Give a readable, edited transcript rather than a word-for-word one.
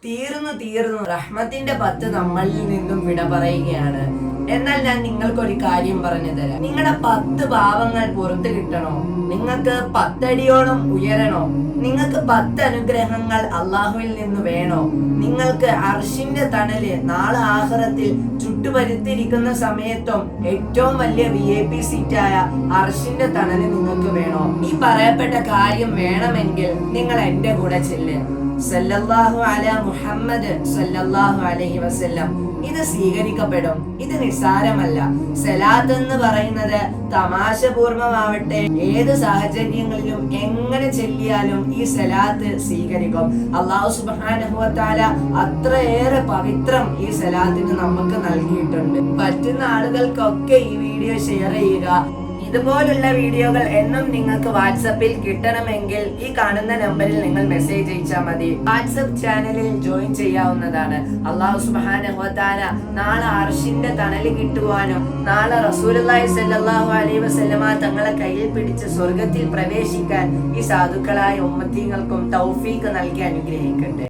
തീർന്നു റഹ്മത്തിന്റെ 10 നമ്മളിൽ നിന്നും വിട പറയുകയാണ്. എന്നാൽ ഞാൻ നിങ്ങൾക്കൊരു കാര്യം പറഞ്ഞു തരാം. നിങ്ങളുടെ 10 പാവങ്ങൾ പുറത്തു കിട്ടണോ? നിങ്ങൾക്ക് 10 അടിയോളം ഉയരണോ? നിങ്ങൾക്ക് 10 അനുഗ്രഹങ്ങൾ അള്ളാഹുവിൽ നിന്ന് വേണോ? നിങ്ങൾക്ക് അർശിന്റെ തണല് നാളെ ആഖിറത്തിൽ ചുട്ടുപരുത്തിരിക്കുന്ന സമയത്തും ഏറ്റവും വലിയ VIP സീറ്റായ അർശിന്റെ തണല് നിങ്ങൾക്ക് വേണോ? ഈ പറയപ്പെട്ട കാര്യം വേണമെങ്കിൽ നിങ്ങൾ എന്റെ കൂടെ ചെല്ല്. സല്ലല്ലാഹു അലാ മുഹമ്മദ് സല്ലല്ലാഹു അലൈഹി വസല്ലം. ഇത് സ്വീകരിക്കപ്പെടും. ഇത് നിസ്സാരമല്ല. സലാത്ത് എന്ന് പറയുന്നത് തമാശപൂർവമാവട്ടെ ഏത് സാഹചര്യങ്ങളിലും എങ്ങനെ ചെല്ലിയാലും ഈ സലാത്ത് സ്വീകരിക്കും. അല്ലാഹു സുബ്ഹാനഹു വ തആല അത്രയേറെ പവിത്രം ഈ സലാത്തിന് നമുക്ക് നൽകിയിട്ടുണ്ട്. പറ്റുന്ന ആളുകൾക്കൊക്കെ ഈ വീഡിയോ ഷെയർ ചെയ്യുക. ഇതുപോലുള്ള വീഡിയോകൾ എന്നും നിങ്ങൾക്ക് വാട്സപ്പിൽ കിട്ടണമെങ്കിൽ ഈ കാണുന്ന നമ്പറിൽ നിങ്ങൾ മെസ്സേജ് അയച്ചാൽ മതി. വാട്സപ്പ് ചാനലിൽ ജോയിൻ ചെയ്യാവുന്നതാണ്. അല്ലാഹു സുബ്ഹാനഹു വ തആല നാളെ അർശിന്റെ തണല് കിട്ടുവാനും നാളെ റസൂലുള്ളാഹി സ്വല്ലല്ലാഹു അലൈഹി വസല്ലമ തങ്ങളെ കയ്യിൽ പിടിച്ച് സ്വർഗത്തിൽ പ്രവേശിക്കാൻ ഈ സാധുക്കളായ ഉമ്മത്തീങ്ങൾക്കും തൗഫീഖ് നൽകി അനുഗ്രഹിക്കട്ടെ.